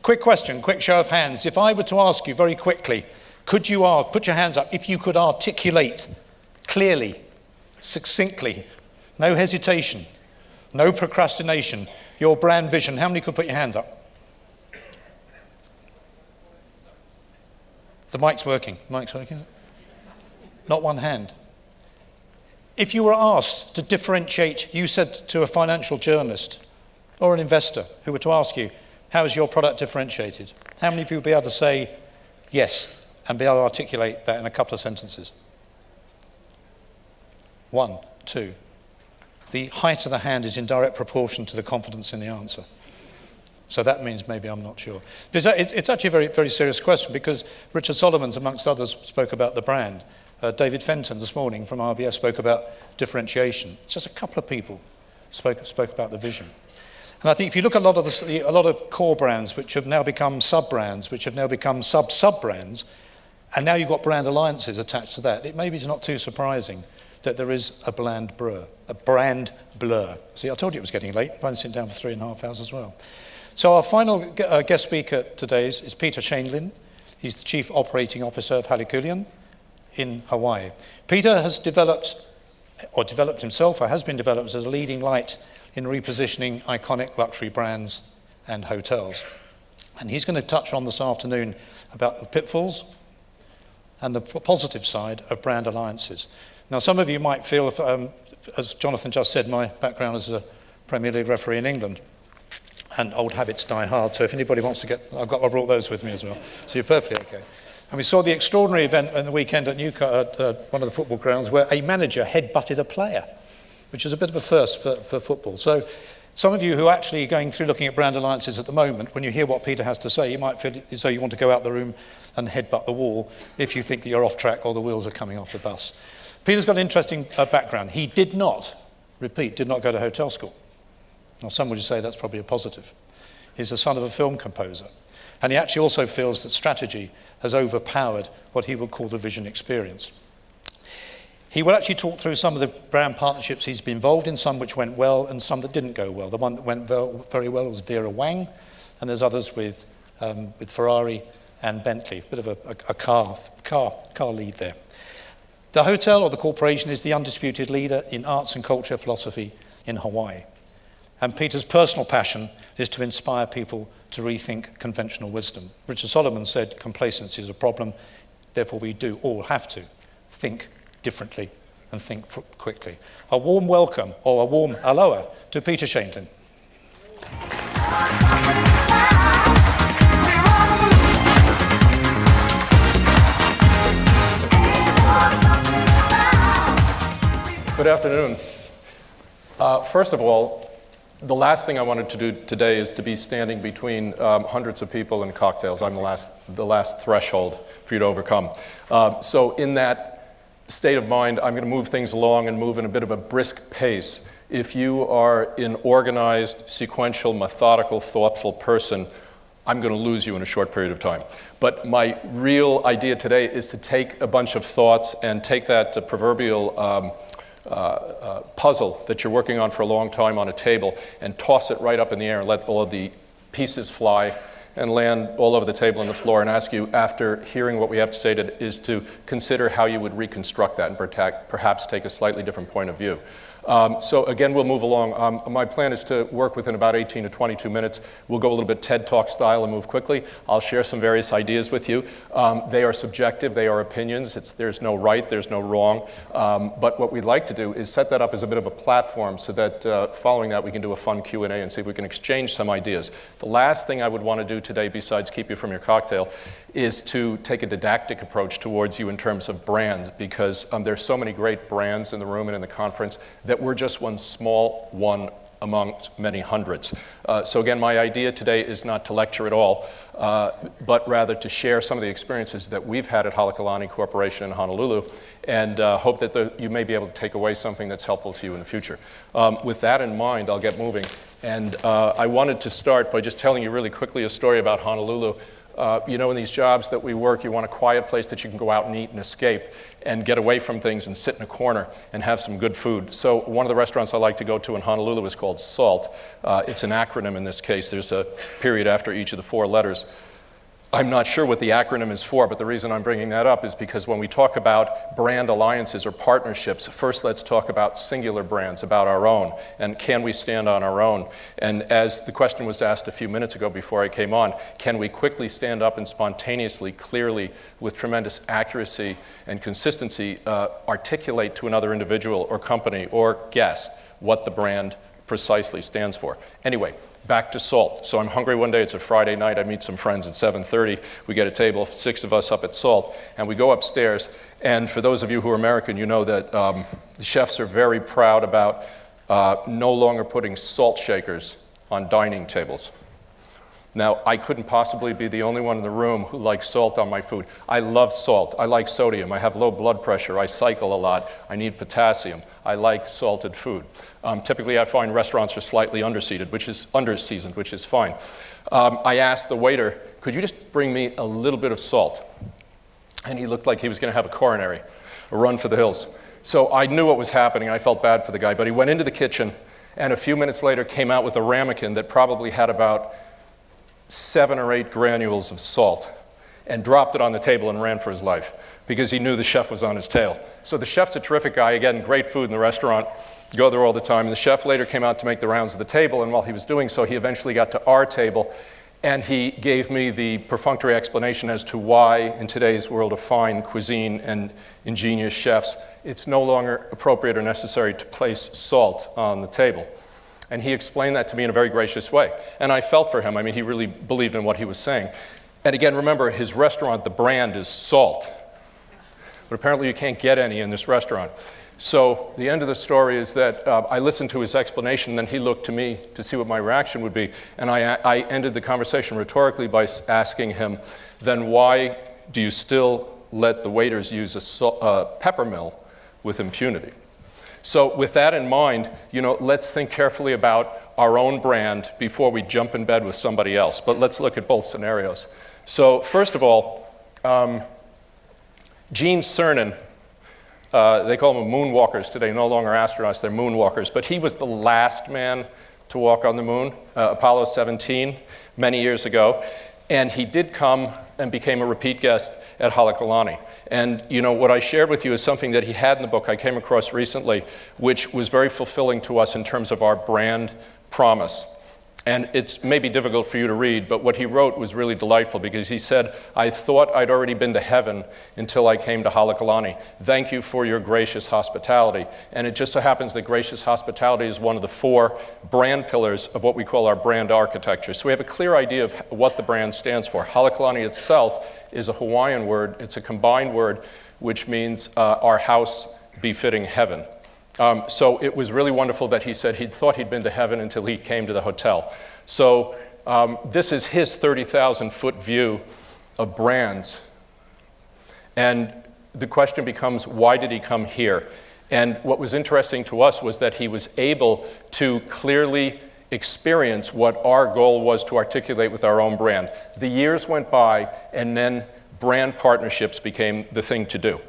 quick question, quick show of hands. If I were to ask you very quickly, put your hands up if you could articulate clearly, succinctly, no hesitation, no procrastination, your brand vision, how many could put your hand up? The mic's working. Mic's working? Not one hand. If you were asked to differentiate, you said to a financial journalist or an investor who were to ask you, how is your product differentiated? How many of you would be able to say yes and be able to articulate that in a couple of sentences? 1, 2. The height of the hand is in direct proportion to the confidence in the answer. So that means maybe I'm not sure. It's actually a very, very serious question because Richard Solomons, amongst others, spoke about the brand. David Fenton this morning from RBS spoke about differentiation. Just a couple of people spoke about the vision. And I think if you look at a lot of core brands which have now become sub-brands, which have now become sub-sub-brands, and now you've got brand alliances attached to that, it maybe is not too surprising that there is a brand blur. See, I told you it was getting late. I've been sitting down for 3.5 hours as well. So our final guest speaker today is Peter Shainlin. He's the Chief Operating Officer of Halikulian in Hawaii. Peter has developed himself, or has been developed as a leading light in repositioning iconic luxury brands and hotels. And he's going to touch on this afternoon about the pitfalls and the positive side of brand alliances. Now, some of you might feel, as Jonathan just said, my background as a Premier League referee in England, and old habits die hard, so if anybody wants to I brought those with me as well, so you're perfectly okay. And we saw the extraordinary event on the weekend at Newcastle, at one of the football grounds, where a manager head-butted a player, which is a bit of a first for football. So some of you who are actually going through looking at brand alliances at the moment, when you hear what Peter has to say, you might feel as though you want to go out the room and headbutt the wall if you think that you're off track or the wheels are coming off the bus. Peter's got an interesting background. He did not go to hotel school. Now, some would say that's probably a positive. He's the son of a film composer. And he actually also feels that strategy has overpowered what he would call the vision experience. He will actually talk through some of the brand partnerships he's been involved in, some which went well and some that didn't go well. The one that went very well was Vera Wang, and there's others with Ferrari and Bentley. Bit of a car lead there. The hotel or the corporation is the undisputed leader in arts and culture philosophy in Hawaii. And Peter's personal passion is to inspire people to rethink conventional wisdom. Richard Solomon said complacency is a problem, therefore we do all have to think differently and think quickly. A warm welcome, or a warm aloha, to Peter Shainlin. Good afternoon. First of all, the last thing I wanted to do today is to be standing between hundreds of people and cocktails. I'm the last threshold for you to overcome. So in that state of mind, I'm going to move things along and move in a bit of a brisk pace. If you are an organized, sequential, methodical, thoughtful person, I'm going to lose you in a short period of time. But my real idea today is to take a bunch of thoughts and take that proverbial puzzle that you're working on for a long time on a table and toss it right up in the air and let all of the pieces fly and land all over the table and the floor, and ask you, after hearing what we have to say, is to consider how you would reconstruct that and perhaps take a slightly different point of view. So again, we'll move along. My plan is to work within about 18 to 22 minutes. We'll go a little bit TED Talk style and move quickly. I'll share some various ideas with you. They are subjective, they are opinions. There's no right, there's no wrong. But what we'd like to do is set that up as a bit of a platform so that following that we can do a fun Q&A and see if we can exchange some ideas. The last thing I would want to do today, besides keep you from your cocktail, is to take a didactic approach towards you in terms of brands, because there's so many great brands in the room and in the conference that we're just one small one amongst many hundreds. So again, my idea today is not to lecture at all, but rather to share some of the experiences that we've had at Halekulani Corporation in Honolulu, and hope that you may be able to take away something that's helpful to you in the future. With that in mind, I'll get moving. And I wanted to start by just telling you really quickly a story about Honolulu. In these jobs that we work, you want a quiet place that you can go out and eat and escape and get away from things and sit in a corner and have some good food. So one of the restaurants I like to go to in Honolulu is called SALT. It's an acronym in this case. There's a period after each of the 4 letters. I'm not sure what the acronym is for, but the reason I'm bringing that up is because when we talk about brand alliances or partnerships, first let's talk about singular brands, about our own, and can we stand on our own? And as the question was asked a few minutes ago before I came on, can we quickly stand up and spontaneously, clearly, with tremendous accuracy and consistency, articulate to another individual or company or guest what the brand precisely stands for? Anyway, back to SALT. So I'm hungry one day, it's a Friday night, I meet some friends at 7:30, we get a table, 6 of us up at SALT, and we go upstairs, and for those of you who are American, you know that the chefs are very proud about no longer putting salt shakers on dining tables. Now, I couldn't possibly be the only one in the room who likes salt on my food. I love salt. I like sodium. I have low blood pressure. I cycle a lot. I need potassium. I like salted food. Typically, I find restaurants are slightly underseasoned, which is fine. I asked the waiter, could you just bring me a little bit of salt? And he looked like he was going to have a coronary, a run for the hills. So I knew what was happening. I felt bad for the guy. But he went into the kitchen, and a few minutes later came out with a ramekin that probably had about 7 or 8 granules of salt and dropped it on the table and ran for his life because he knew the chef was on his tail. So the chef's a terrific guy. Again, great food in the restaurant. Go there all the time. And the chef later came out to make the rounds of the table, and while he was doing so, he eventually got to our table, and he gave me the perfunctory explanation as to why, in today's world of fine cuisine and ingenious chefs, it's no longer appropriate or necessary to place salt on the table. And he explained that to me in a very gracious way. And I felt for him. I mean, he really believed in what he was saying. And again, remember, his restaurant, the brand is SALT. But apparently you can't get any in this restaurant. So the end of the story is that I listened to his explanation, then he looked to me to see what my reaction would be. And I ended the conversation rhetorically by asking him, then why do you still let the waiters use a pepper mill with impunity? So with that in mind, let's think carefully about our own brand before we jump in bed with somebody else. But let's look at both scenarios. So first of all, Gene Cernan, they call them moonwalkers today, no longer astronauts, they're moonwalkers. But he was the last man to walk on the moon, Apollo 17, many years ago. And he did come and became a repeat guest at Halekulani. And what I shared with you is something that he had in the book I came across recently, which was very fulfilling to us in terms of our brand promise. And it's maybe difficult for you to read, but what he wrote was really delightful because he said, I thought I'd already been to heaven until I came to Halekulani. Thank you for your gracious hospitality. And it just so happens that gracious hospitality is one of the 4 brand pillars of what we call our brand architecture. So we have a clear idea of what the brand stands for. Halekulani itself is a Hawaiian word. It's a combined word which means our house befitting heaven. So it was really wonderful that he said he thought he'd been to heaven until he came to the hotel. So this is his 30,000-foot view of brands. And the question becomes, why did he come here? And what was interesting to us was that he was able to clearly experience what our goal was to articulate with our own brand. The years went by, and then brand partnerships became the thing to do.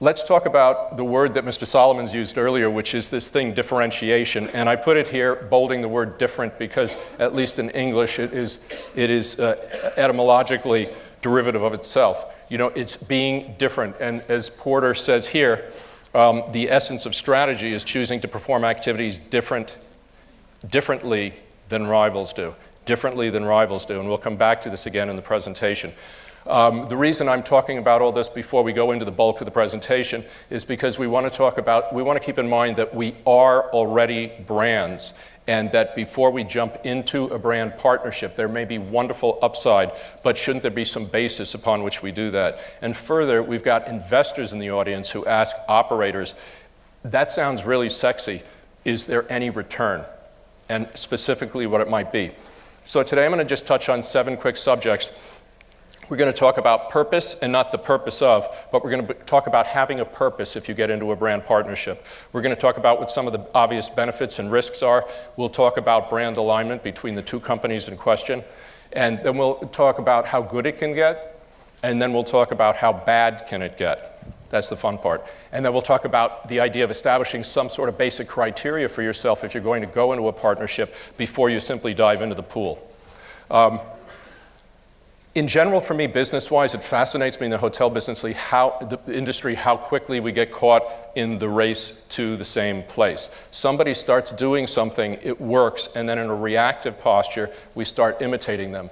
Let's talk about the word that Mr. Solomons used earlier, which is this thing, differentiation. And I put it here, bolding the word different, because at least in English, it is etymologically derivative of itself. It's being different. And as Porter says here, the essence of strategy is choosing to perform activities differently than rivals do. Differently than rivals do. And we'll come back to this again in the presentation. The reason I'm talking about all this before we go into the bulk of the presentation is because we want to keep in mind that we are already brands, and that before we jump into a brand partnership, there may be wonderful upside, but shouldn't there be some basis upon which we do that? And further, we've got investors in the audience who ask operators, that sounds really sexy, is there any return? And specifically what it might be. So today I'm going to just touch on 7 quick subjects. We're going to talk about purpose and not the purpose of, but we're going to talk about having a purpose if you get into a brand partnership. We're going to talk about what some of the obvious benefits and risks are. We'll talk about brand alignment between the 2 companies in question. And then we'll talk about how good it can get, and then we'll talk about how bad can it get. That's the fun part. And then we'll talk about the idea of establishing some sort of basic criteria for yourself if you're going to go into a partnership before you simply dive into the pool. In general, for me, business-wise, it fascinates me in the hotel business industry how quickly we get caught in the race to the same place. Somebody starts doing something, it works, and then in a reactive posture, we start imitating them.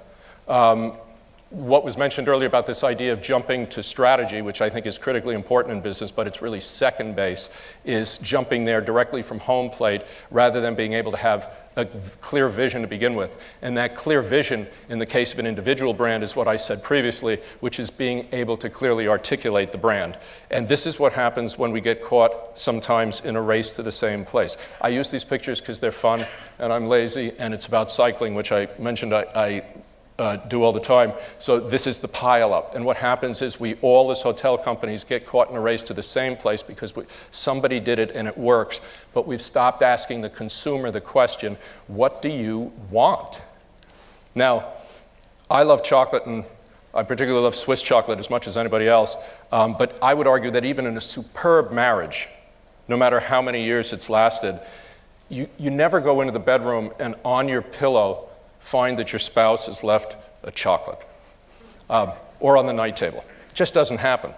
What was mentioned earlier about this idea of jumping to strategy, which I think is critically important in business, but it's really second base, is jumping there directly from home plate rather than being able to have a clear vision to begin with. And that clear vision, in the case of an individual brand, is what I said previously, which is being able to clearly articulate the brand. And this is what happens when we get caught sometimes in a race to the same place. I use these pictures because they're fun, and I'm lazy, and it's about cycling, which I mentioned I do all the time. So this is the pile-up. And what happens is we all, as hotel companies, get caught in a race to the same place because somebody did it and it works. But we've stopped asking the consumer the question, what do you want? Now, I love chocolate, and I particularly love Swiss chocolate as much as anybody else. But I would argue that even in a superb marriage, no matter how many years it's lasted, you never go into the bedroom and on your pillow find that your spouse has left a chocolate or on the night table. It just doesn't happen.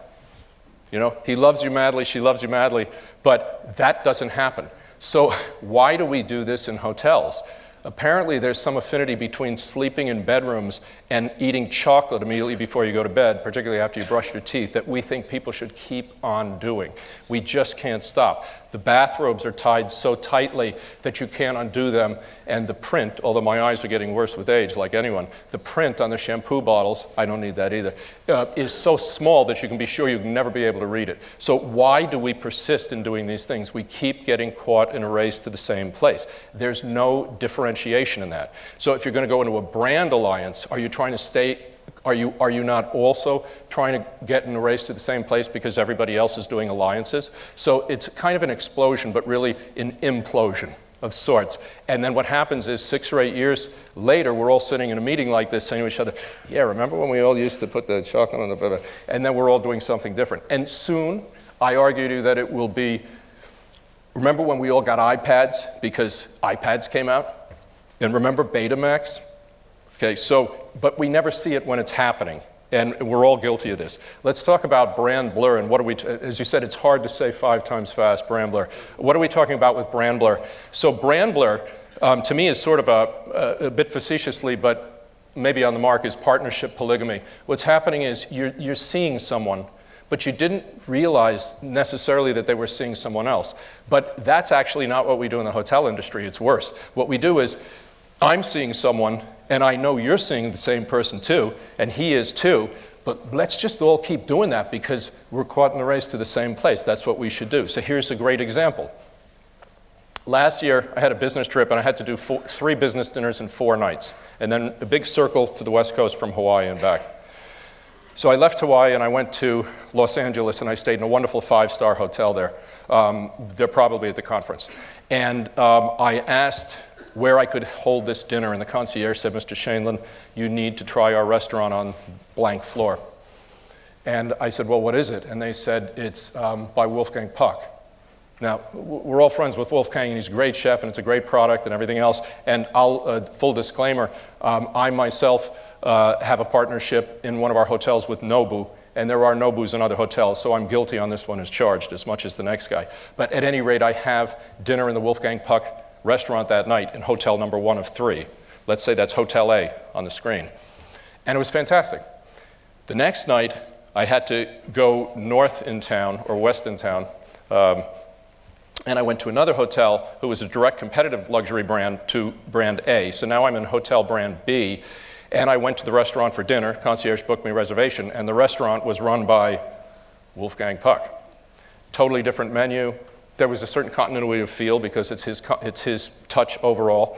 You know, he loves you madly, she loves you madly, but that doesn't happen. So why do we do this in hotels? Apparently there's some affinity between sleeping in bedrooms and eating chocolate immediately before you go to bed, particularly after you brush your teeth, that we think people should keep on doing. We just can't stop. The bathrobes are tied so tightly that you can't undo them, and the print, although my eyes are getting worse with age, like anyone, the print on the shampoo bottles, I don't need that either, is so small that you can be sure you'll never be able to read it. So why do we persist in doing these things? We keep getting caught in a race to the same place. There's no differentiation in that. So if you're going to go into a brand alliance, are you trying to stay? Are you not also trying to get in a race to the same place because everybody else is doing alliances? So it's kind of an explosion, but really an implosion of sorts. And then what happens is 6 or 8 years later, we're all sitting in a meeting like this saying to each other, yeah, remember when we all used to put the chocolate on the blah, blah, and then we're all doing something different. And soon, I argue to you that it will be, remember when we all got iPads because iPads came out? And remember Betamax? Okay, so, but we never see it when it's happening, and we're all guilty of this. Let's talk about brand blur, and what are we, as you said, it's hard to say 5 times fast, brand blur. What are we talking about with brand blur? So brand blur, to me, is sort of a bit facetiously, but maybe on the mark, is partnership polygamy. What's happening is you're seeing someone, but you didn't realize necessarily that they were seeing someone else. But that's actually not what we do in the hotel industry. It's worse. What we do is, I'm seeing someone, and I know you're seeing the same person too, and he is too, but let's just all keep doing that because we're caught in the race to the same place. That's what we should do. So here's a great example. Last year, I had a business trip, and I had to do 3 business dinners in 4 nights, and then a big circle to the West Coast from Hawaii and back. So I left Hawaii, and I went to Los Angeles, and I stayed in a wonderful 5-star hotel there. They're probably at the conference. And I asked where I could hold this dinner, and the concierge said, Mr. Shainlin, you need to try our restaurant on blank floor. And I said, well, what is it? And they said, it's by Wolfgang Puck. Now, we're all friends with Wolfgang, and he's a great chef, and it's a great product and everything else. And full disclaimer, I myself have a partnership in one of our hotels with Nobu, and there are Nobus in other hotels, so I'm guilty on this one as charged as much as the next guy. But at any rate, I have dinner in the Wolfgang Puck restaurant that night in hotel number 1 of 3. Let's say that's Hotel A on the screen. And it was fantastic. The next night, I had to go north in town, or west in town, and I went to another hotel who was a direct competitive luxury brand to brand A. So now I'm in hotel brand B, and I went to the restaurant for dinner. Concierge booked me a reservation, and the restaurant was run by Wolfgang Puck. Totally different menu. There was a certain continuity of feel because it's his touch overall.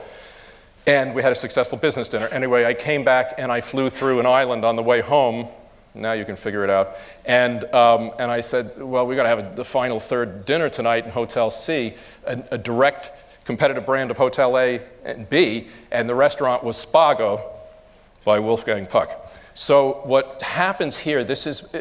And we had a successful business dinner. Anyway, I came back and I flew through an island on the way home. Now you can figure it out. And I said, well, we got to have the final 3rd dinner tonight in Hotel C, a direct competitive brand of Hotel A and B, and the restaurant was Spago. by Wolfgang Puck. So what happens here, this is,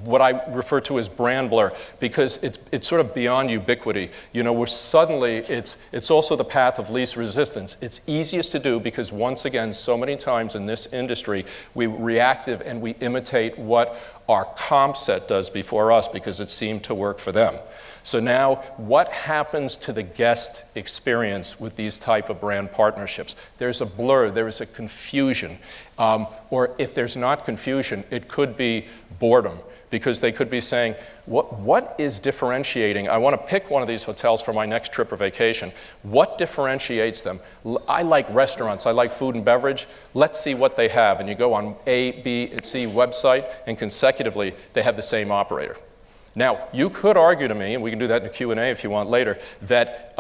what I refer to as brand blur, because it's sort of beyond ubiquity. Where suddenly it's also the path of least resistance. It's easiest to do because, once again, so many times in this industry, we reactive and we imitate what our comp set does before us because it seemed to work for them. So now, what happens to the guest experience with these type of brand partnerships? There's a blur, there is a confusion. Or if there's not confusion, it could be boredom, because they could be saying, what is differentiating? I want to pick one of these hotels for my next trip or vacation. What differentiates them? I like restaurants, I like food and beverage. Let's see what they have. And you go on A, B, and C website, and consecutively, they have the same operator. Now, you could argue to me, and we can do that in a Q&A if you want later, that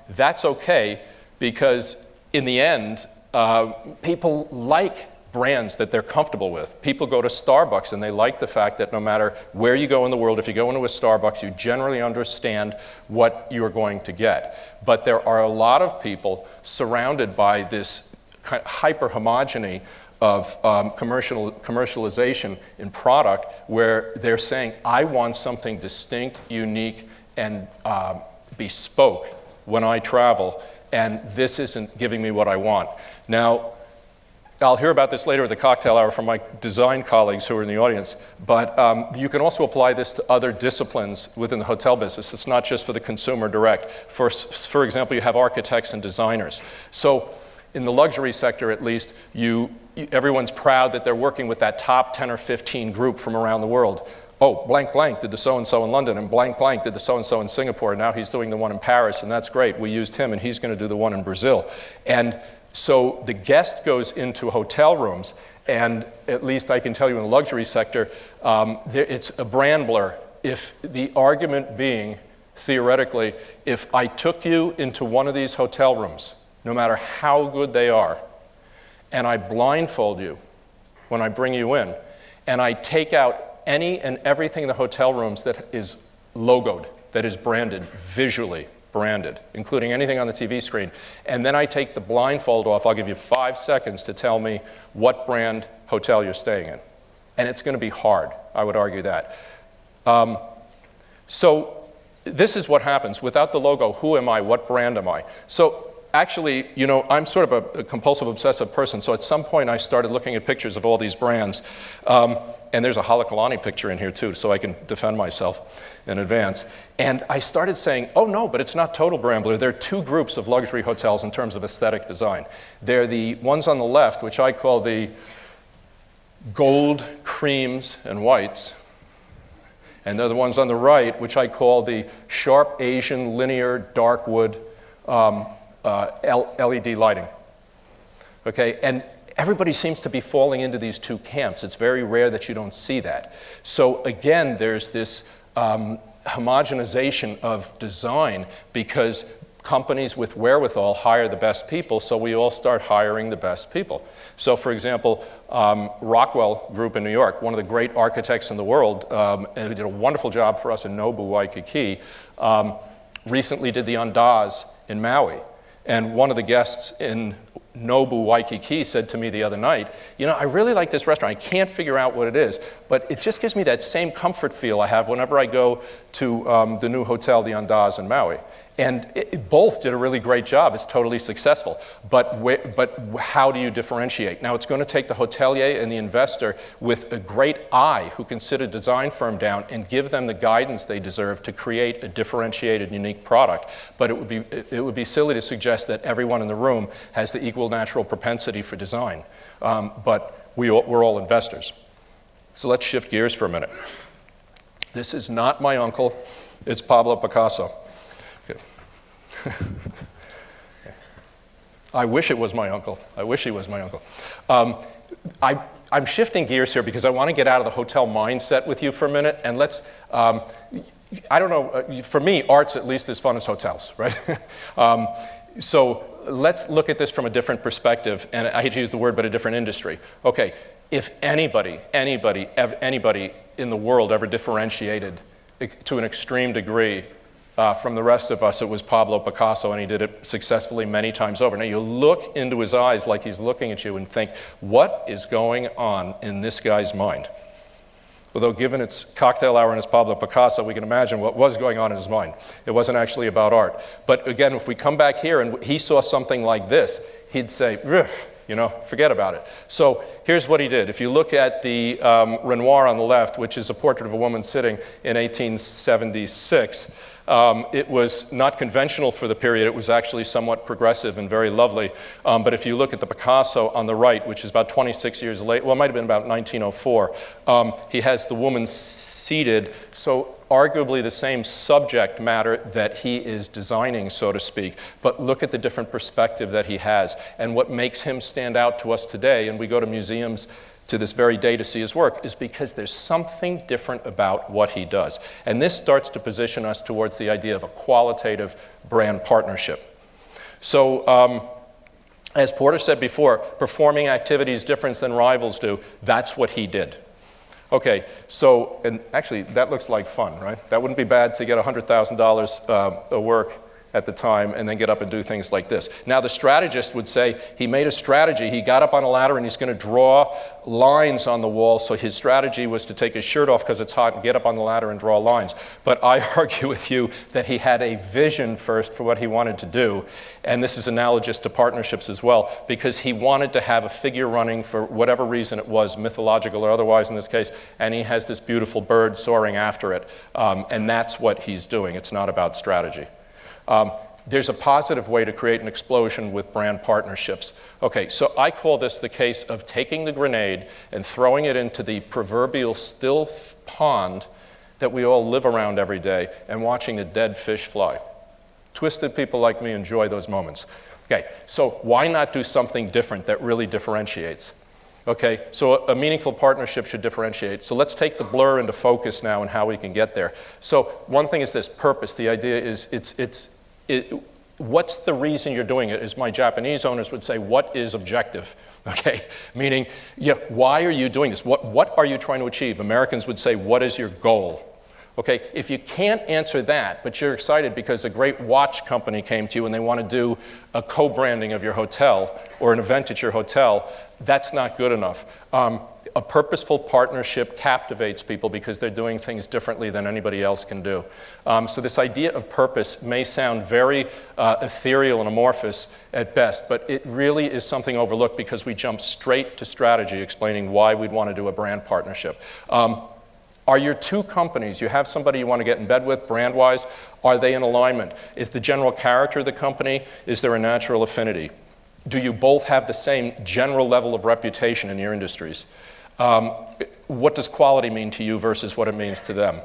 that's okay because in the end, people like brands that they're comfortable with. People go to Starbucks and they like the fact that no matter where you go in the world, if you go into a Starbucks, you generally understand what you're going to get. But there are a lot of people surrounded by this kind of hyper-homogeny of commercialization in product where they're saying, I want something distinct, unique, and bespoke when I travel, and this isn't giving me what I want. Now, I'll hear about this later at the cocktail hour from my design colleagues who are in the audience, but you can also apply this to other disciplines within the hotel business. It's not just for the consumer direct. For example, you have architects and designers. So in the luxury sector, at least, everyone's proud that they're working with that top 10 or 15 group from around the world. Oh, blank blank did the so-and-so in London, and blank blank did the so-and-so in Singapore, and now he's doing the one in Paris, and that's great. We used him, and he's going to do the one in Brazil. And so the guest goes into hotel rooms, and at least I can tell you in the luxury sector, it's a brand blur. If the argument being, theoretically, if I took you into one of these hotel rooms, no matter how good they are, and I blindfold you when I bring you in, and I take out any and everything in the hotel rooms that is logoed, that is branded, visually branded, including anything on the TV screen, and then I take the blindfold off, I'll give you 5 seconds to tell me what brand hotel you're staying in. And it's going to be hard, I would argue that. So this is what happens. Without the logo, who am I? What brand am I? So actually, I'm sort of a compulsive, obsessive person, so at some point I started looking at pictures of all these brands. And there's a Halakalani picture in here too, so I can defend myself in advance. And I started saying, oh no, but it's not total brand blur. There are two groups of luxury hotels in terms of aesthetic design. They're the ones on the left, which I call the gold, creams, and whites. And they're the ones on the right, which I call the sharp Asian, linear, dark wood, LED lighting. Okay, and everybody seems to be falling into these two camps. It's very rare that you don't see that. So again, there's this homogenization of design because companies with wherewithal hire the best people, so we all start hiring the best people. So for example, Rockwell Group in New York, one of the great architects in the world, and who did a wonderful job for us in Nobu, Waikiki, recently did the Andaz in Maui. And one of the guests in Nobu, Waikiki said to me the other night, I really like this restaurant. I can't figure out what it is, but it just gives me that same comfort feel I have whenever I go to the new hotel, the Andaz in Maui. And both did a really great job. It's totally successful. But how do you differentiate? Now, it's going to take the hotelier and the investor with a great eye who can sit a design firm down and give them the guidance they deserve to create a differentiated, unique product. But it would be silly to suggest that everyone in the room has the equal natural propensity for design. But we're all investors. So let's shift gears for a minute. This is not my uncle. It's Pablo Picasso. I wish it was my uncle. I wish he was my uncle. I'm shifting gears here because I want to get out of the hotel mindset with you for a minute. And let's, I don't know, for me, art's at least as fun as hotels, right? So let's look at this from a different perspective. And I hate to use the word, but a different industry. Okay, if anybody in the world ever differentiated to an extreme degree From the rest of us, it was Pablo Picasso, and he did it successfully many times over. Now, you look into his eyes like he's looking at you and think, what is going on in this guy's mind? Although given it's cocktail hour and it's Pablo Picasso, we can imagine what was going on in his mind. It wasn't actually about art. But again, if we come back here and he saw something like this, he'd say, forget about it. So here's what he did. If you look at the Renoir on the left, which is a portrait of a woman sitting in 1876, it was not conventional for the period. It was actually somewhat progressive and very lovely. But if you look at the Picasso on the right, which is about 26 years late, well, it might have been about 1904, he has the woman seated, so arguably the same subject matter that he is designing, so to speak. But look at the different perspective that he has. And what makes him stand out to us today, and we go to museums to this very day to see his work, is because there's something different about what he does. And this starts to position us towards the idea of a qualitative brand partnership. So as Porter said before, performing activities different than rivals do, that's what he did. Okay, so, and actually that looks like fun, right? That wouldn't be bad to get $100,000 a work at the time and then get up and do things like this. Now the strategist would say he made a strategy. He got up on a ladder and he's going to draw lines on the wall. So his strategy was to take his shirt off because it's hot and get up on the ladder and draw lines. But I argue with you that he had a vision first for what he wanted to do. And this is analogous to partnerships as well, because he wanted to have a figure running for whatever reason it was, mythological or otherwise in this case, and he has this beautiful bird soaring after it. And that's what he's doing. It's not about strategy. There's a positive way to create an explosion with brand partnerships. Okay, so I call this the case of taking the grenade and throwing it into the proverbial still pond that we all live around every day and watching the dead fish fly. Twisted people like me enjoy those moments. Okay, so why not do something different that really differentiates? Okay, so a meaningful partnership should differentiate. So let's take the blur into focus now and how we can get there. So one thing is this, purpose. The idea is what's the reason you're doing it? As my Japanese owners would say, what is objective? Okay, meaning, why are you doing this? What are you trying to achieve? Americans would say, what is your goal? Okay, if you can't answer that, but you're excited because a great watch company came to you and they want to do a co-branding of your hotel or an event at your hotel, that's not good enough. A purposeful partnership captivates people because they're doing things differently than anybody else can do. So this idea of purpose may sound very ethereal and amorphous at best, but it really is something overlooked because we jump straight to strategy explaining why we'd want to do a brand partnership. Are your two companies, you have somebody you want to get in bed with brand-wise, are they in alignment? Is the general character of the company, is there a natural affinity? Do you both have the same general level of reputation in your industries? What does quality mean to you versus what it means to them?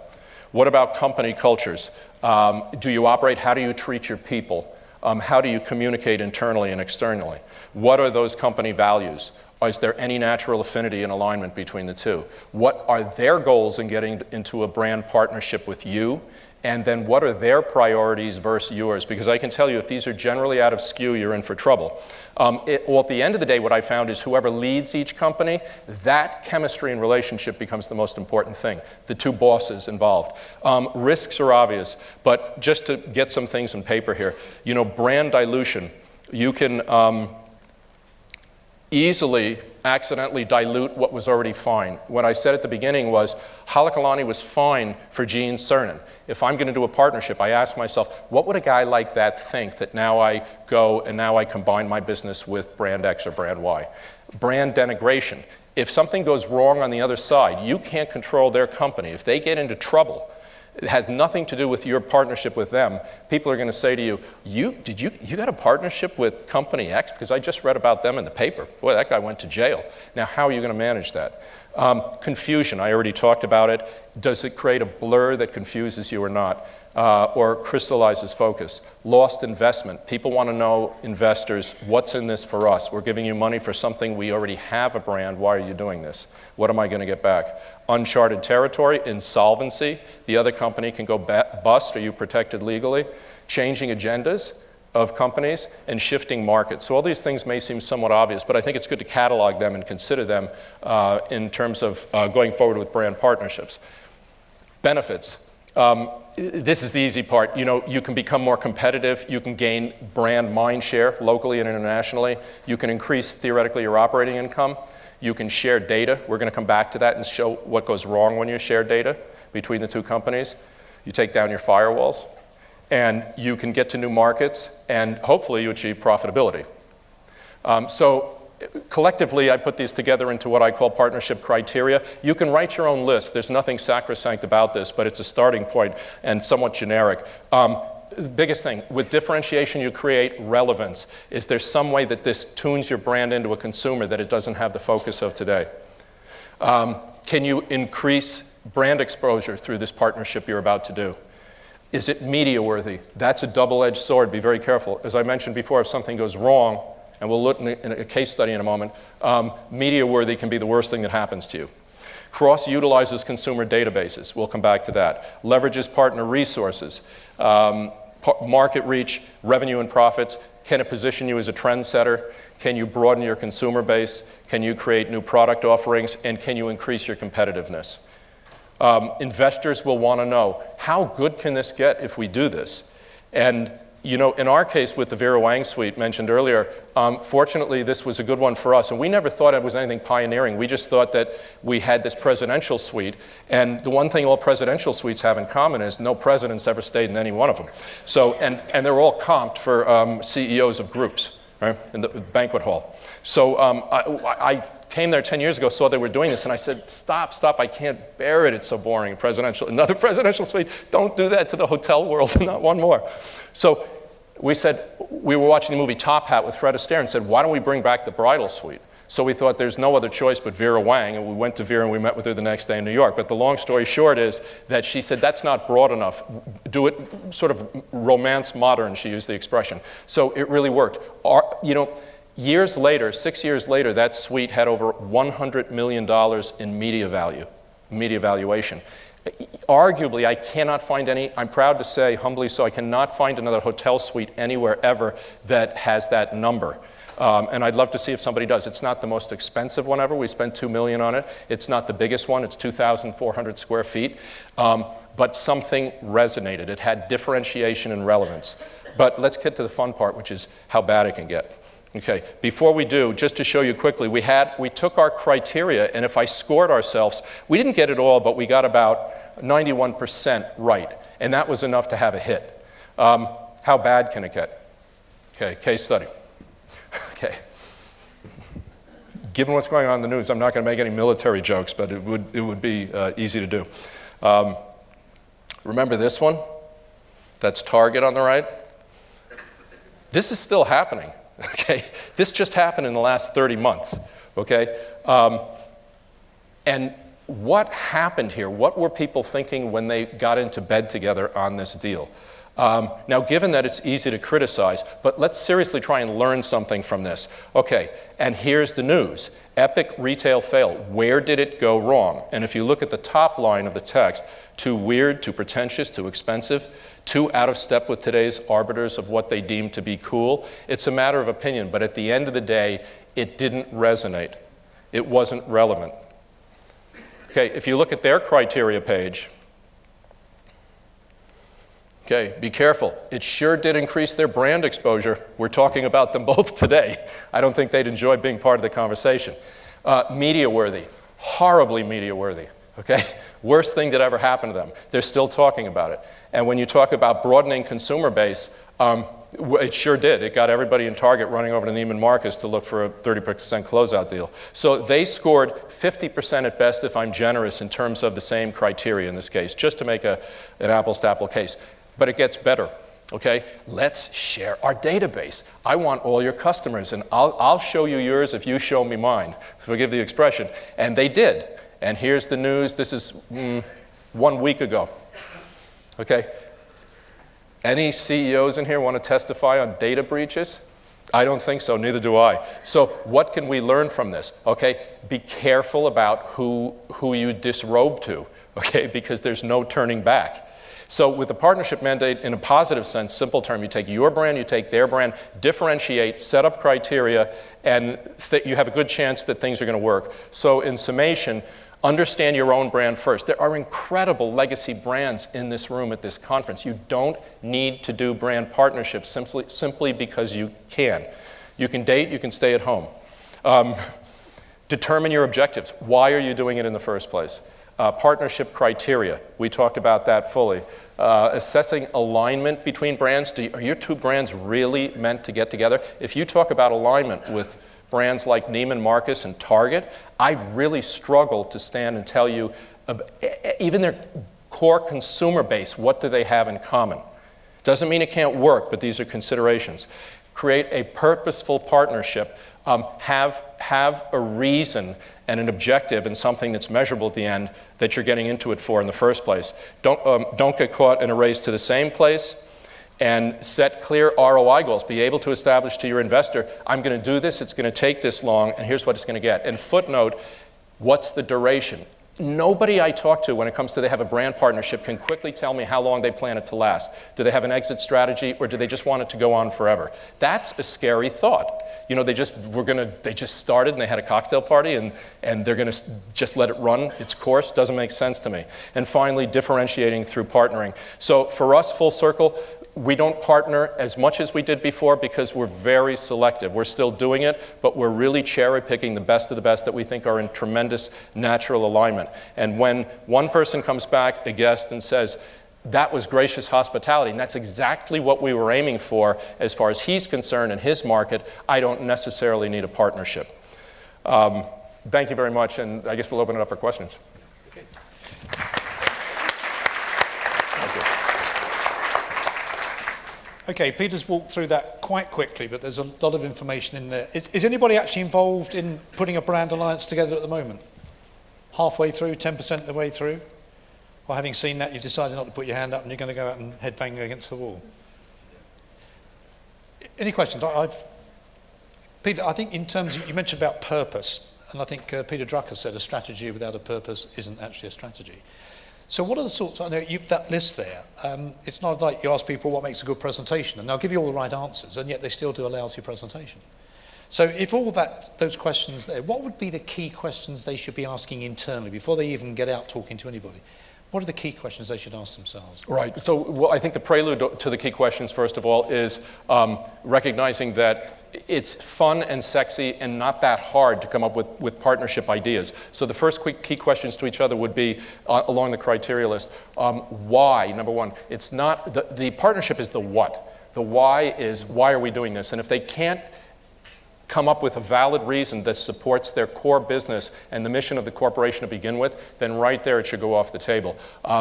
What about company cultures? Do you operate, how do you treat your people? How do you communicate internally and externally? What are those company values? Is there any natural affinity and alignment between the two? What are their goals in getting into a brand partnership with you? And then what are their priorities versus yours? Because I can tell you if these are generally out of skew, you're in for trouble. Well, at the end of the day, what I found is whoever leads each company, that chemistry and relationship becomes the most important thing, the two bosses involved. Risks are obvious, but just to get some things in paper here, brand dilution. You can easily accidentally dilute what was already fine. What I said at the beginning was Halakalani was fine for Gene Cernan. If I'm going to do a partnership, I ask myself, what would a guy like that think that now I go and now I combine my business with brand X or brand Y? Brand denigration. If something goes wrong on the other side, you can't control their company. If they get into trouble, it has nothing to do with your partnership with them. People are going to say to you, you got a partnership with company X? Because I just read about them in the paper. Boy, that guy went to jail. Now, how are you going to manage that? Confusion, I already talked about it. Does it create a blur that confuses you or not? Or crystallizes focus? Lost investment. People want to know, investors, what's in this for us? We're giving you money for something we already have a brand. Why are you doing this? What am I going to get back? Uncharted territory, insolvency. The other company can go bust. Are you protected legally? Changing agendas of companies and shifting markets. So all these things may seem somewhat obvious, but I think it's good to catalog them and consider them in terms of going forward with brand partnerships. Benefits. This is the easy part. You know, you can become more competitive. You can gain brand mind share locally and internationally. You can increase, theoretically, your operating income. You can share data. We're going to come back to that and show what goes wrong when you share data between the two companies. You take down your firewalls, and you can get to new markets, and hopefully you achieve profitability. So collectively, I put these together into what I call partnership criteria. You can write your own list. There's nothing sacrosanct about this, but it's a starting point and somewhat generic. The biggest thing, with differentiation you create relevance. Is there some way that this tunes your brand into a consumer that it doesn't have the focus of today? Can you increase brand exposure through this partnership you're about to do? Is it media worthy? That's a double-edged sword. Be very careful. As I mentioned before, if something goes wrong, and we'll look in a case study in a moment, media worthy can be the worst thing that happens to you. Cross-utilizes consumer databases. We'll come back to that. Leverages partner resources. Market reach, revenue and profits. Can it position you as a trendsetter? Can you broaden your consumer base? Can you create new product offerings? And can you increase your competitiveness? Investors will want to know, how good can this get if we do this? And you know, in our case with the Vera Wang suite mentioned earlier, fortunately this was a good one for us, and we never thought it was anything pioneering. We just thought that we had this presidential suite, and the one thing all presidential suites have in common is no president's ever stayed in any one of them. So, and they're all comped for CEOs of groups, right, in the banquet hall. So I came there 10 years ago, saw they were doing this, and I said, stop, I can't bear it, it's so boring. Another presidential suite, don't do that to the hotel world, not one more. So we said, we were watching the movie Top Hat with Fred Astaire and said, why don't we bring back the bridal suite? So we thought there's no other choice but Vera Wang, and we went to Vera and we met with her the next day in New York. But the long story short is that she said, that's not broad enough. Do it sort of romance modern, she used the expression. So it really worked. You know, years later, 6 years later, that suite had over $100 million in media value, media valuation. Arguably, I cannot find any, I'm proud to say, humbly so, I cannot find another hotel suite anywhere ever that has that number. And I'd love to see if somebody does. It's not the most expensive one ever. We spent $2 million on it. It's not the biggest one. It's 2,400 square feet. But something resonated. It had differentiation and relevance. But let's get to the fun part, which is how bad it can get. Okay, before we do, just to show you quickly, we took our criteria, and if I scored ourselves, we didn't get it all, but we got about 91% right, and that was enough to have a hit. How bad can it get? Okay, case study. Okay. Given what's going on in the news, I'm not going to make any military jokes, but it would be easy to do. Remember this one? That's Target on the right. This is still happening. Okay, this just happened in the last 30 months, okay? And what happened here? What were people thinking when they got into bed together on this deal? Now, given that it's easy to criticize, but let's seriously try and learn something from this. Okay, and here's the news. Epic retail fail. Where did it go wrong? And if you look at the top line of the text, too weird, too pretentious, too expensive, too out of step with today's arbiters of what they deem to be cool. It's a matter of opinion, but at the end of the day, it didn't resonate. It wasn't relevant. Okay, if you look at their criteria page, okay, be careful. It sure did increase their brand exposure. We're talking about them both today. I don't think they'd enjoy being part of the conversation. Media worthy, horribly media worthy. Okay, worst thing that ever happened to them. They're still talking about it. And when you talk about broadening consumer base, it sure did. It got everybody in Target running over to Neiman Marcus to look for a 30% closeout deal. So they scored 50% at best, if I'm generous, in terms of the same criteria in this case, just to make an apples-to-apple case. But it gets better. Okay, let's share our database. I want all your customers, and I'll show you yours if you show me mine. Forgive the expression. And they did. And here's the news. This is 1 week ago. Okay? Any CEOs in here want to testify on data breaches? I don't think so, neither do I. So what can we learn from this? Okay, be careful about who you disrobe to, okay, because there's no turning back. So with the partnership mandate, in a positive sense, simple term, you take your brand, you take their brand, differentiate, set up criteria, and you have a good chance that things are going to work. So in summation, Understand your own brand first. There are incredible legacy brands in this room at this conference. You don't need to do brand partnerships simply because you can. You can date, you can stay at home. Determine your objectives. Why are you doing it in the first place? Partnership criteria. We talked about that fully. Assessing alignment between brands. Are your two brands really meant to get together? If you talk about alignment with brands like Neiman Marcus and Target, I really struggle to stand and tell you, even their core consumer base, what do they have in common? Doesn't mean it can't work, but these are considerations. Create a purposeful partnership. Have a reason and an objective and something that's measurable at the end that you're getting into it for in the first place. Don't get caught in a race to the same place, and set clear ROI goals. Be able to establish to your investor, I'm going to do this, it's going to take this long, and here's what it's going to get. And footnote, what's the duration? Nobody I talk to when it comes to they have a brand partnership can quickly tell me how long they plan it to last. Do they have an exit strategy, or do they just want it to go on forever? That's a scary thought. You know, they just started and they had a cocktail party and they're going to just let it run its course. Doesn't make sense to me. And finally, differentiating through partnering. So for us, full circle, we don't partner as much as we did before because we're very selective. We're still doing it, but we're really cherry picking the best of the best that we think are in tremendous natural alignment. And when one person comes back, a guest, and says, that was gracious hospitality, and that's exactly what we were aiming for as far as he's concerned in his market, I don't necessarily need a partnership. Thank you very much, and I guess we'll open it up for questions. Okay. Okay, Peter's walked through that quite quickly, but there's a lot of information in there. Is anybody actually involved in putting a brand alliance together at the moment? Halfway through, 10% of the way through? Or having seen that, you've decided not to put your hand up and you're going to go out and headbang against the wall? Any questions? Peter, I think in terms of, you mentioned about purpose, and I think Peter Drucker said a strategy without a purpose isn't actually a strategy. So what are the sorts, I know you've that list there, it's not like you ask people what makes a good presentation, and they'll give you all the right answers, and yet they still do a lousy presentation. So if all those questions there, what would be the key questions they should be asking internally before they even get out talking to anybody? What are the key questions they should ask themselves? Right, so I think the prelude to the key questions, first of all, is recognizing that it's fun and sexy and not that hard to come up with partnership ideas. So the first key questions to each other would be along the criteria list. Why, number one, it's not, the partnership is the what. The why is, why are we doing this? And if they can't come up with a valid reason that supports their core business and the mission of the corporation to begin with, then right there it should go off the table.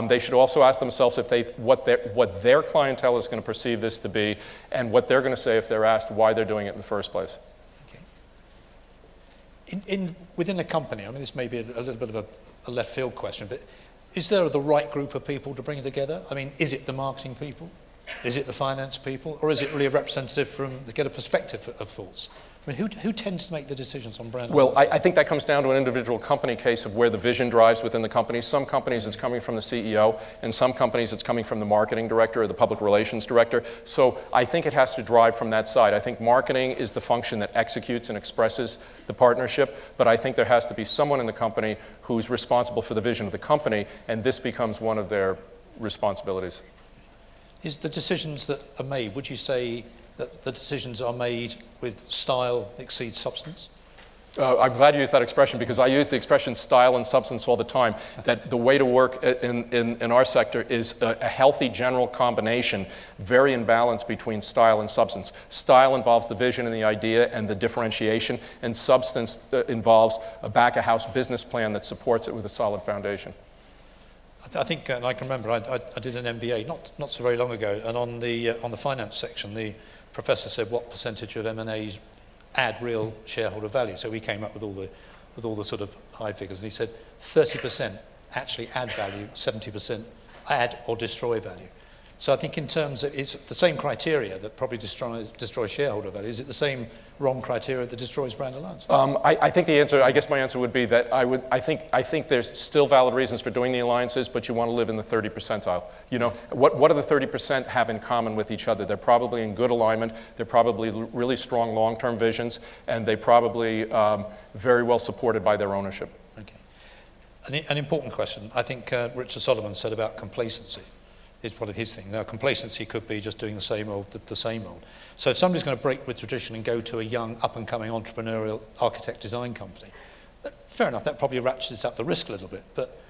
They should also ask themselves if what their clientele is going to perceive this to be, and what they're going to say if they're asked why they're doing it in the first place. Okay. Within a company, I mean, this may be a little bit of a left field question, but is there the right group of people to bring it together? I mean, is it the marketing people? Is it the finance people? Or is it really a representative to get a perspective of thoughts? I mean, who tends to make the decisions on brand? Well, I think that comes down to an individual company case of where the vision drives within the company. Some companies it's coming from the CEO, and some companies it's coming from the marketing director or the public relations director. So I think it has to drive from that side. I think marketing is the function that executes and expresses the partnership, but I think there has to be someone in the company who's responsible for the vision of the company, and this becomes one of their responsibilities. Is the decisions that are made, would you say that the decisions are made with style exceeds substance? I'm glad you used that expression, because I use the expression style and substance all the time, that the way to work in our sector is a healthy general combination, very in balance between style and substance. Style involves the vision and the idea and the differentiation, and substance involves a back-of-house business plan that supports it with a solid foundation. I think, and I can remember, I did an MBA not so very long ago, and on the finance section, the professor said what percentage of M&As add real shareholder value. So we came up with all the sort of high figures, and he said 30% actually add value, 70% add or destroy value. So I think in terms of, it's the same criteria that probably destroys shareholder value. Is it the same wrong criteria that destroys brand alliances? I think the answer, I guess my answer would be that I think there's still valid reasons for doing the alliances, but you want to live in the 30 percentile. You know, what do the 30% have in common with each other? They're probably in good alignment, they're probably really strong long-term visions, and they probably very well supported by their ownership. Okay. An important question. I think Richard Solomon said about complacency is one of his things. Now, complacency could be just doing the same old, the same old. So if somebody's going to break with tradition and go to a young, up-and-coming entrepreneurial architect design company, fair enough, that probably ratchets up the risk a little bit, but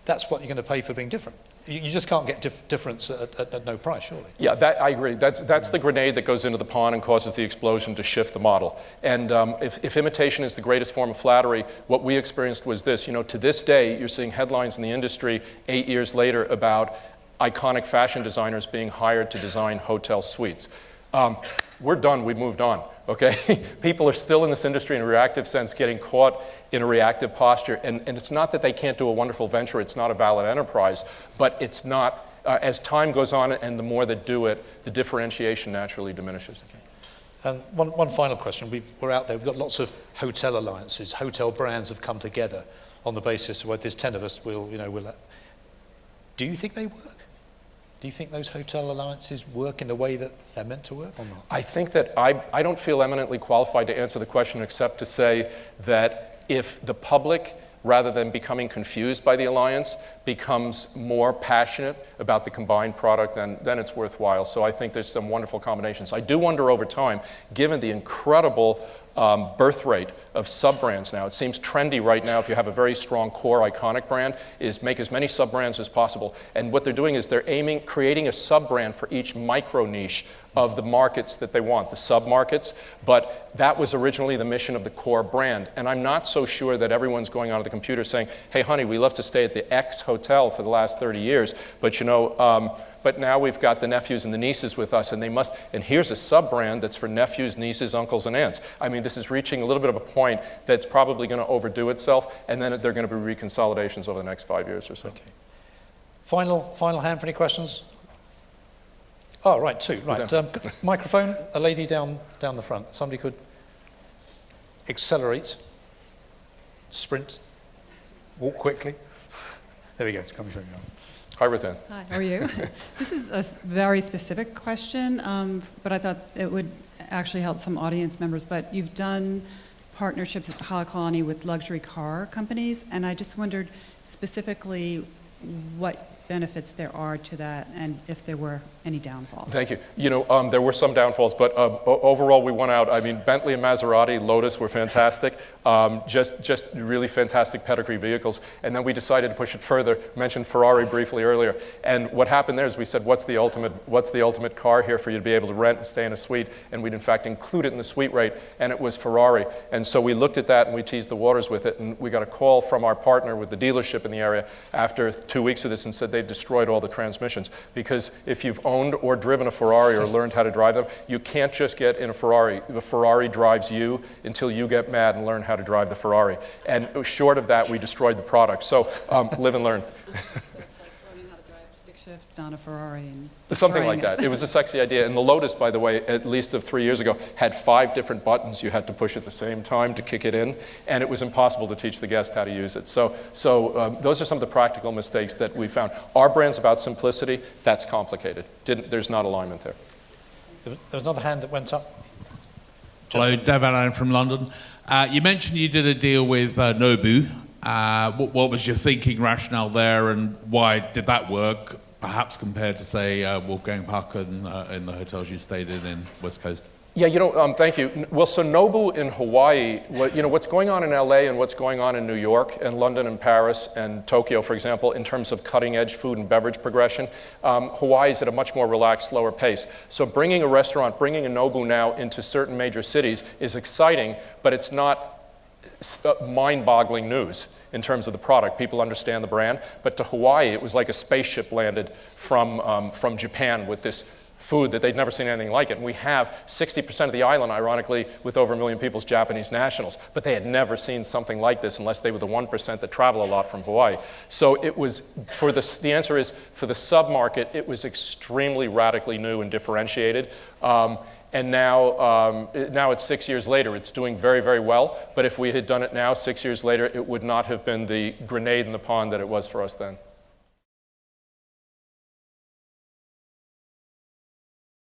that's what you're going to pay for being different. You just can't get difference at no price, surely. Yeah, I agree. That's the grenade that goes into the pond and causes the explosion to shift the model. And if imitation is the greatest form of flattery, what we experienced was this. You know, to this day, you're seeing headlines in the industry 8 years later about iconic fashion designers being hired to design hotel suites. We're done, we've moved on, okay? People are still in this industry in a reactive sense, getting caught in a reactive posture, and it's not that they can't do a wonderful venture, it's not a valid enterprise, but it's not, as time goes on and the more that do it, the differentiation naturally diminishes. Okay. And one final question, we're out there, we've got lots of hotel alliances, hotel brands have come together on the basis of, well, there's 10 of us, we'll. Do you think they work? Do you think those hotel alliances work in the way that they're meant to work or not? I think that I don't feel eminently qualified to answer the question except to say that if the public, rather than becoming confused by the alliance, becomes more passionate about the combined product, then it's worthwhile. So I think there's some wonderful combinations. I do wonder over time, given the incredible birth rate of sub-brands now. It seems trendy right now, if you have a very strong core iconic brand, is make as many sub-brands as possible. And what they're doing is they're creating a sub-brand for each micro niche of the markets that they want, the sub-markets. But that was originally the mission of the core brand. And I'm not so sure that everyone's going onto the computer saying, hey, honey, we love to stay at the X hotel for the last 30 years, but but now we've got the nephews and the nieces with us, and here's a sub-brand that's for nephews, nieces, uncles, and aunts. I mean, this is reaching a little bit of a point that's probably going to overdo itself, and then there are going to be reconsolidations over the next 5 years or so. Okay. Final hand for any questions? Oh, right, two. Right. Microphone, a lady down the front. Somebody could accelerate, sprint, walk quickly. There we go, it's coming from you. Hi, Rathan. Hi, how are you? This is a very specific question, but I thought it would actually help some audience members. But you've done partnerships with Halakalani with luxury car companies, and I just wondered specifically what benefits there are to that and if there were any downfalls. Thank you. You know, there were some downfalls, but overall we won out. I mean, Bentley and Maserati, Lotus were fantastic, just really fantastic pedigree vehicles. And then we decided to push it further. Mentioned Ferrari briefly earlier. And what happened there is we said, what's the ultimate car here for you to be able to rent and stay in a suite? And we'd in fact include it in the suite rate, and it was Ferrari. And so we looked at that and we teased the waters with it, and we got a call from our partner with the dealership in the area after 2 weeks of this and said they've destroyed all the transmissions. Because if you've owned or driven a Ferrari or learned how to drive them, you can't just get in a Ferrari. The Ferrari drives you until you get mad and learn how to drive the Ferrari. And short of that, we destroyed the product. So live and learn. So it's like learning how to drive stick shift on a Ferrari. And something like that. It was a sexy idea. And the Lotus, by the way, at least of 3 years ago, had 5 different buttons you had to push at the same time to kick it in, and it was impossible to teach the guest how to use it. So those are some of the practical mistakes that we found. Our brand's about simplicity. That's complicated. There's not alignment there. There was another hand that went up. Hello, Dave Allen from London. You mentioned you did a deal with Nobu. What was your thinking rationale there, and why did that work, perhaps compared to, say, Wolfgang Puck and in the hotels you stayed in West Coast? Yeah, you know, thank you. Well, so Nobu in Hawaii, what's going on in LA and what's going on in New York and London and Paris and Tokyo, for example, in terms of cutting-edge food and beverage progression, Hawaii is at a much more relaxed, slower pace. So bringing a restaurant, bringing a Nobu now into certain major cities is exciting, but it's not mind-boggling news in terms of the product. People understand the brand, but to Hawaii, it was like a spaceship landed from Japan with this food that they'd never seen anything like it. And we have 60% of the island, ironically, with over 1 million people, Japanese nationals, but they had never seen something like this unless they were the 1% that travel a lot from Hawaii. So it was, the answer is, for the sub-market, it was extremely radically new and differentiated. And now it's 6 years later. It's doing very, very well. But if we had done it now, 6 years later, it would not have been the grenade in the pond that it was for us then.